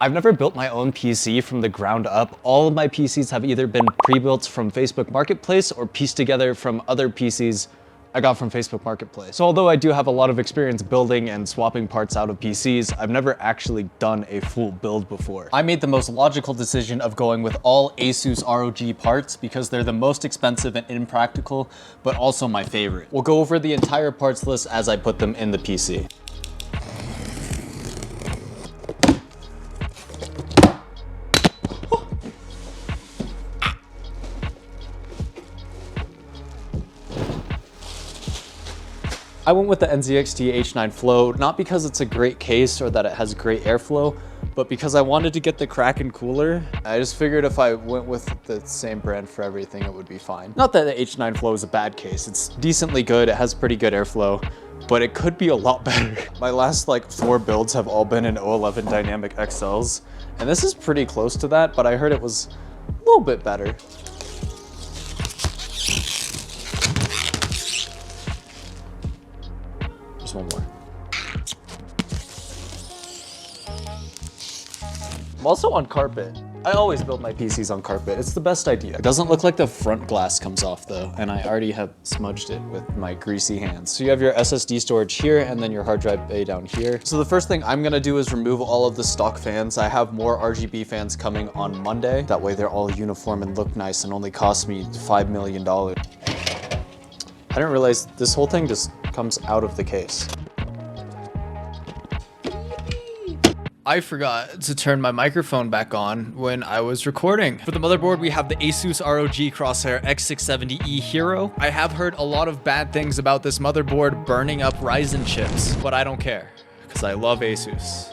I've never built my own PC from the ground up. All of my PCs have either been pre-built from Facebook Marketplace or pieced together from other PCs I got from Facebook Marketplace. So although I do have a lot of experience building and swapping parts out of PCs, I've never actually done a full build before. I made the most logical decision of going with all Asus ROG parts because they're the most expensive and impractical, but also my favorite. We'll go over the entire parts list as I put them in the PC. I went with the NZXT H9 Flow, not because it's a great case or that it has great airflow, but because I wanted to get the Kraken cooler. I just figured if I went with the same brand for everything, it would be fine. Not that the H9 Flow is a bad case. It's decently good. It has pretty good airflow, but it could be a lot better. My last like 4 builds have all been in O11 Dynamic XLs, and this is pretty close to that, but I heard it was a little bit better. One more. I'm also on carpet. I always build my PCs on carpet. It's the best idea. It doesn't look like the front glass comes off though, and I already have smudged it with my greasy hands. So you have your SSD storage here and then your hard drive bay down here. So the first thing I'm gonna do is remove all of the stock fans. I have more RGB fans coming on Monday. That way they're all uniform and look nice and only cost me $5 million. I didn't realize this whole thing just comes out of the case. I forgot to turn my microphone back on when I was recording. For the motherboard, we have the Asus ROG Crosshair X670E Hero. I have heard a lot of bad things about this motherboard burning up Ryzen chips, but I don't care because I love Asus.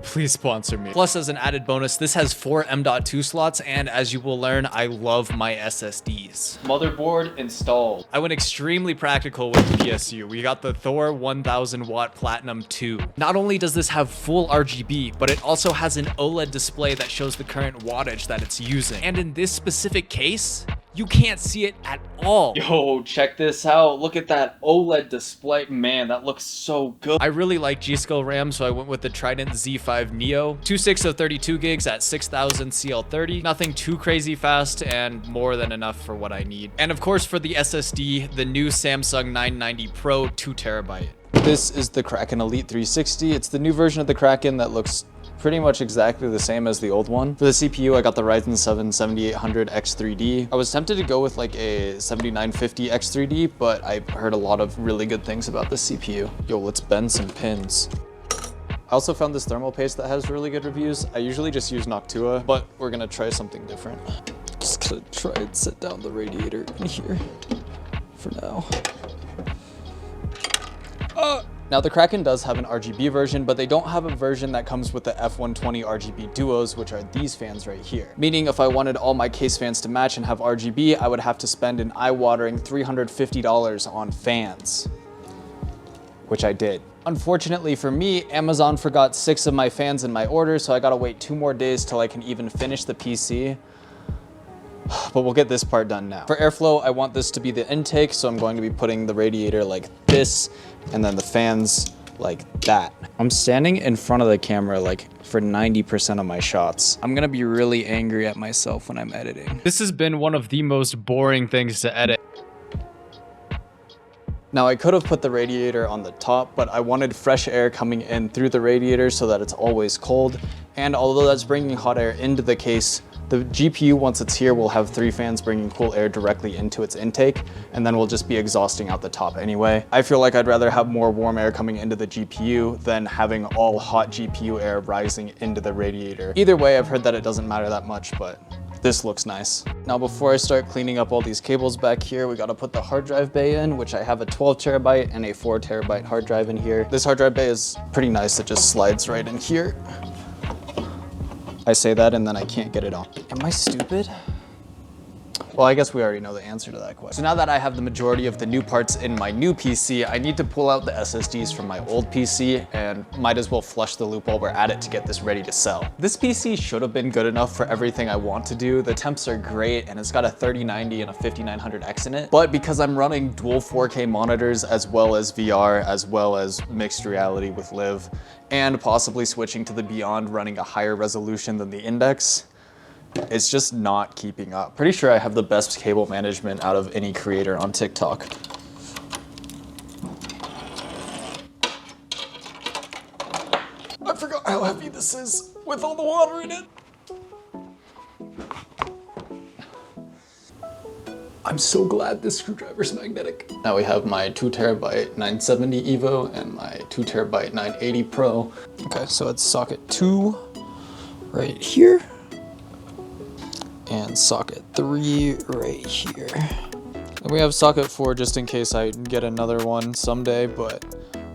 Please sponsor me. Plus, as an added bonus, this has 4 M.2 slots, and as you will learn, I love my SSDs. Motherboard installed. I went extremely practical with the PSU. We got the Thor 1000 watt Platinum 2. Not only does this have full RGB, but it also has an OLED display that shows the current wattage that it's using. And in this specific case, you can't see it at all. Yo, check this out. Look at that OLED display. Man, that looks so good. I really like G-Skill RAM, so I went with the Trident Z5 Neo. 2 sticks of 32 gigs at 6000 CL30. Nothing too crazy fast and more than enough for what I need. And of course, for the SSD, the new Samsung 990 Pro 2 terabyte. This is the Kraken Elite 360. It's the new version of the Kraken that looks pretty much exactly the same as the old one. For the CPU, I got the Ryzen 7 7800 X3D. I was tempted to go with like a 7950 X3D, but I heard a lot of really good things about the CPU. Yo, let's bend some pins. I also found this thermal paste that has really good reviews. I usually just use Noctua, but we're gonna try something different. Just gonna try and set down the radiator in here for now. Now the Kraken does have an RGB version, but they don't have a version that comes with the F120 RGB duos, which are these fans right here. Meaning if I wanted all my case fans to match and have RGB, I would have to spend an eye-watering $350 on fans, which I did. Unfortunately for me, Amazon forgot 6 of my fans in my order, so I gotta wait 2 more days till I can even finish the PC. But we'll get this part done now. For airflow, I want this to be the intake, so I'm going to be putting the radiator like this, and then the fans like that. I'm standing in front of the camera like for 90% of my shots. I'm gonna be really angry at myself when I'm editing. This has been one of the most boring things to edit. Now I could have put the radiator on the top, but I wanted fresh air coming in through the radiator so that it's always cold. And although that's bringing hot air into the case, the GPU, once it's here, will have 3 fans bringing cool air directly into its intake, and then we'll just be exhausting out the top anyway. I feel like I'd rather have more warm air coming into the GPU than having all hot GPU air rising into the radiator. Either way, I've heard that it doesn't matter that much, but this looks nice. Now before I start cleaning up all these cables back here, we gotta put the hard drive bay in, which I have a 12 terabyte and a 4 terabyte hard drive in here. This hard drive bay is pretty nice. It just slides right in here. I say that and then I can't get it on. Am I stupid? Well, I guess we already know the answer to that question. So now that I have the majority of the new parts in my new PC, I need to pull out the SSDs from my old PC and might as well flush the loop while we're at it to get this ready to sell. This PC should have been good enough for everything I want to do. The temps are great and it's got a 3090 and a 5900X in it. But because I'm running dual 4K monitors as well as VR, as well as mixed reality with Live, and possibly switching to the Beyond running a higher resolution than the Index, it's just not keeping up. Pretty sure I have the best cable management out of any creator on TikTok. I forgot how heavy this is with all the water in it. I'm so glad this screwdriver's magnetic. Now we have my 2TB 970 EVO and my 2TB 980 Pro. Okay, so it's socket 2 right here. And socket 3 right here. And we have socket 4 just in case I get another one someday, but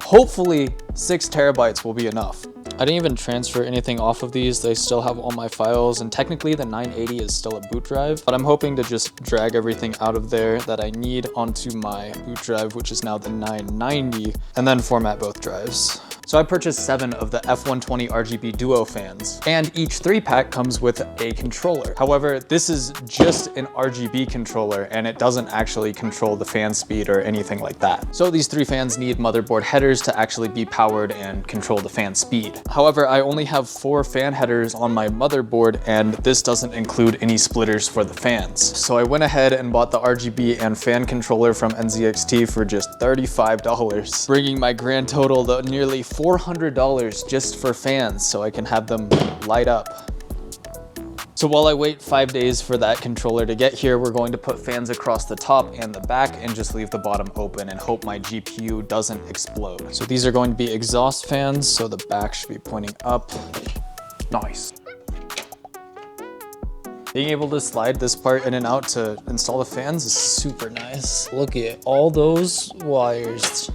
hopefully 6 terabytes will be enough. I didn't even transfer anything off of these. They still have all my files, and technically the 980 is still a boot drive, but I'm hoping to just drag everything out of there that I need onto my boot drive, which is now the 990, and then format both drives. So I purchased 7 of the F120 RGB Duo fans, and each 3-pack comes with a controller. However, this is just an RGB controller, and it doesn't actually control the fan speed or anything like that. So these 3 fans need motherboard headers to actually be powered and control the fan speed. However, I only have 4 fan headers on my motherboard, and this doesn't include any splitters for the fans. So I went ahead and bought the RGB and fan controller from NZXT for just $35, bringing my grand total to nearly $400 just for fans so I can have them light up. So while I wait 5 days for that controller to get here, we're going to put fans across the top and the back and just leave the bottom open and hope my GPU doesn't explode. So these are going to be exhaust fans, so the back should be pointing up. Nice. Being able to slide this part in and out to install the fans is super nice. Look at all those wires.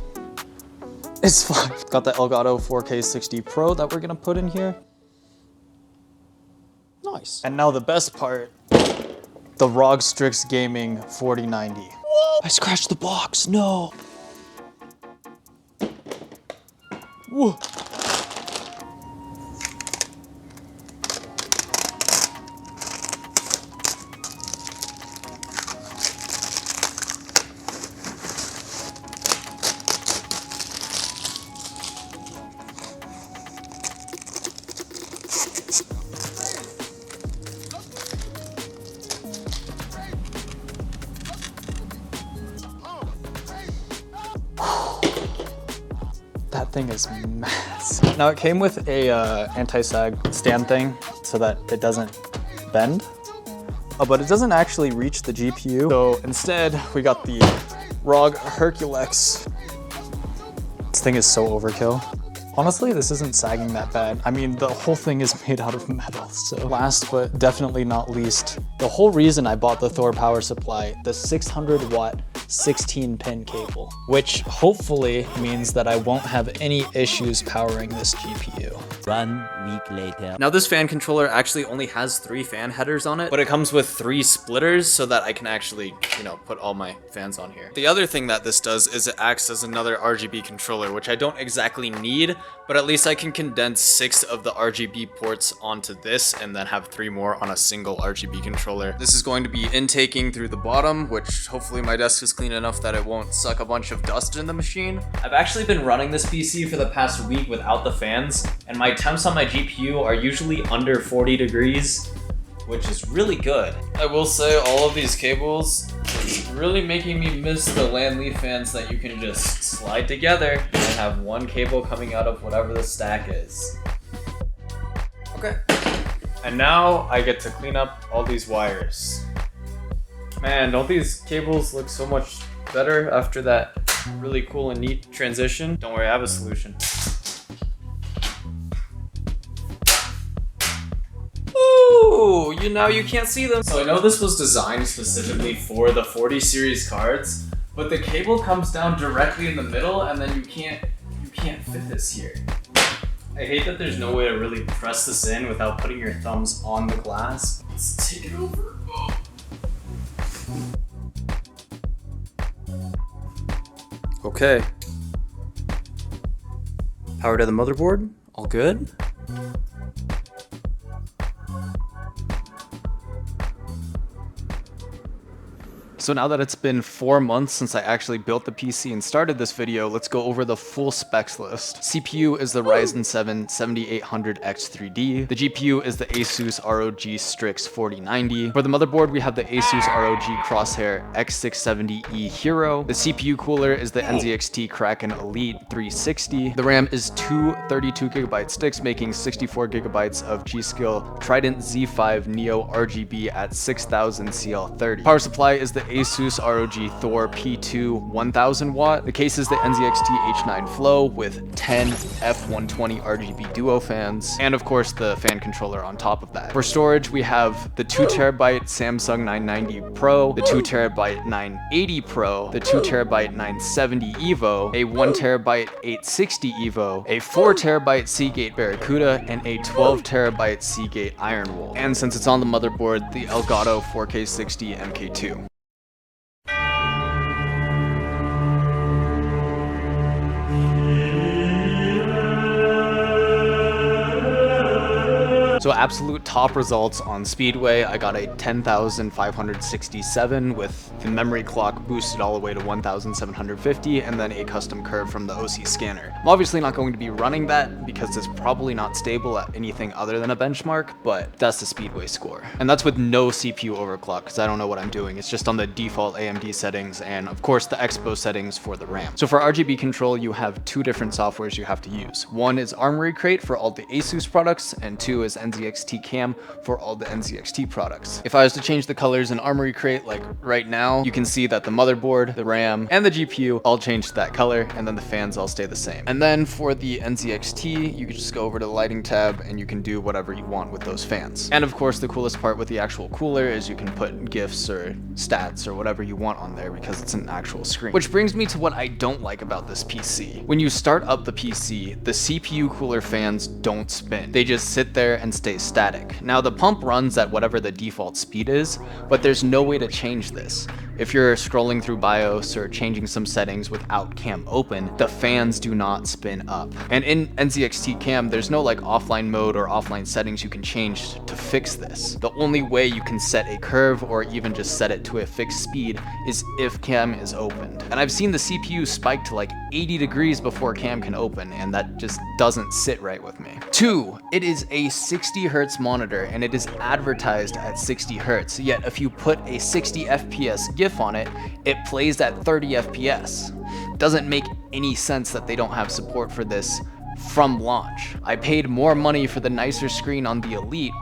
It's fine. Got the Elgato 4K 60 Pro that we're gonna put in here. Nice. And now the best part, the ROG Strix Gaming 4090. Whoa! I scratched the box, no. Whoa. That thing is massive. Now it came with a anti-sag stand thing so that it doesn't bend, but it doesn't actually reach the GPU. So instead we got the ROG Herculex. This thing is so overkill. Honestly, this isn't sagging that bad. I mean, the whole thing is made out of metal. So last but definitely not least, the whole reason I bought the Thor power supply, the 600 watt 16-pin cable, which hopefully means that I won't have any issues powering this GPU. 1 week later. Now this fan controller actually only has 3 fan headers on it, but it comes with 3 splitters so that I can actually, put all my fans on here. The other thing that this does is it acts as another RGB controller, which I don't exactly need, but at least I can condense 6 of the RGB ports onto this and then have 3 more on a single RGB controller. This is going to be intaking through the bottom, which hopefully my desk is clean enough that it won't suck a bunch of dust in the machine. I've actually been running this PC for the past week without the fans, and my temps on my GPU are usually under 40 degrees, which is really good. I will say all of these cables, it's really making me miss the LAN leaf fans that you can just slide together and have one cable coming out of whatever the stack is. Okay. And now I get to clean up all these wires. Man, don't these cables look so much better after that really cool and neat transition? Don't worry, I have a solution. Ooh, now you can't see them. So I know this was designed specifically for the 40 series cards, but the cable comes down directly in the middle and then you can't fit this here. I hate that there's no way to really press this in without putting your thumbs on the glass. Let's take it over. Oh. Okay. Power to the motherboard. All good. So now that it's been 4 months since I actually built the PC and started this video, let's go over the full specs list. CPU is the Ryzen 7 7800X3D. The GPU is the Asus ROG Strix 4090. For the motherboard, we have the Asus ROG Crosshair X670E Hero. The CPU cooler is the NZXT Kraken Elite 360. The RAM is two 32GB sticks, making 64GB of G.Skill Trident Z5 Neo RGB at 6000 CL30. Power supply is the Asus ROG Thor P2 1000 watt. The case is the NZXT H9 Flow with 10 F120 RGB duo fans, and of course the fan controller on top of that. For storage, we have the 2TB Samsung 990 Pro, the 2TB 980 Pro, the 2TB 970 Evo, a 1TB 860 Evo, a 4TB Seagate Barracuda, and a 12TB Seagate Ironwool. And since it's on the motherboard, the Elgato 4K60 MK2. So absolute top results on Speedway, I got a 10,567 with the memory clock boosted all the way to 1,750 and then a custom curve from the OC scanner. I'm obviously not going to be running that because it's probably not stable at anything other than a benchmark, but that's the Speedway score. And that's with no CPU overclock because I don't know what I'm doing. It's just on the default AMD settings and of course the Expo settings for the RAM. So for RGB control, you have two different softwares you have to use. One is Armory Crate for all the Asus products and two is NZXT Cam for all the NZXT products. If I was to change the colors in Armory Crate like right now, you can see that the motherboard, the RAM, and the GPU all change to that color, and then the fans all stay the same. And then for the NZXT, you can just go over to the lighting tab and you can do whatever you want with those fans. And of course, the coolest part with the actual cooler is you can put GIFs or stats or whatever you want on there because it's an actual screen. Which brings me to what I don't like about this PC. When you start up the PC, the CPU cooler fans don't spin. They just sit there and stay static. Now the pump runs at whatever the default speed is, but there's no way to change this. If you're scrolling through BIOS or changing some settings without cam open, the fans do not spin up. And in NZXT Cam, there's no like offline mode or offline settings you can change to fix this. The only way you can set a curve or even just set it to a fixed speed is if cam is opened. And I've seen the CPU spike to like 80 degrees before cam can open, and that just doesn't sit right with me. 2, it is a 60 Hz monitor and it is advertised at 60 Hz, yet if you put a 60 FPS GIF on it, it plays at 30 FPS. Doesn't make any sense that they don't have support for this from launch. I paid more money for the nicer screen on the Elite,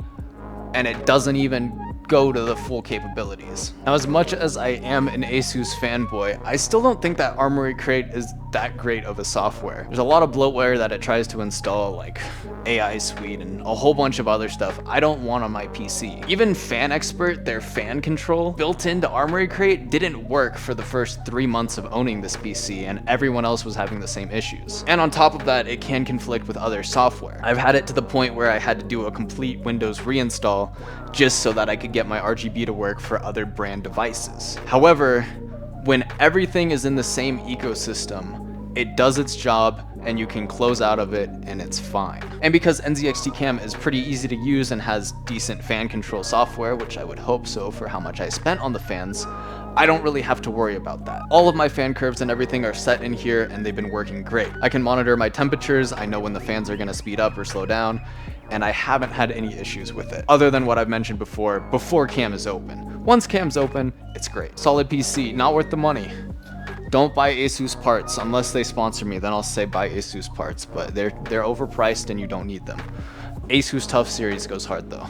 and it doesn't even go to the full capabilities. Now, as much as I am an Asus fanboy, I still don't think that Armory Crate is that great of a software. There's a lot of bloatware that it tries to install, like AI Suite and a whole bunch of other stuff I don't want on my PC. Even Fan Expert, their fan control built into Armory Crate, didn't work for the first 3 months of owning this PC, and everyone else was having the same issues. And on top of that, it can conflict with other software. I've had it to the point where I had to do a complete Windows reinstall just so that I could get my RGB to work for other brand devices. However, when everything is in the same ecosystem, it does its job and you can close out of it and it's fine. And because NZXT Cam is pretty easy to use and has decent fan control software, which I would hope so for how much I spent on the fans, I don't really have to worry about that. All of my fan curves and everything are set in here and they've been working great. I can monitor my temperatures, I know when the fans are gonna speed up or slow down, and I haven't had any issues with it, other than what I've mentioned before cam is open. Once cam's open, it's great. Solid PC, not worth the money. Don't buy Asus parts unless they sponsor me, then I'll say buy Asus parts, but they're overpriced and you don't need them. Asus Tough Series goes hard though.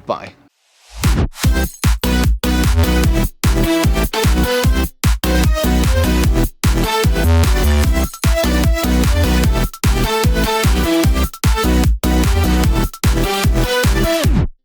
Bye.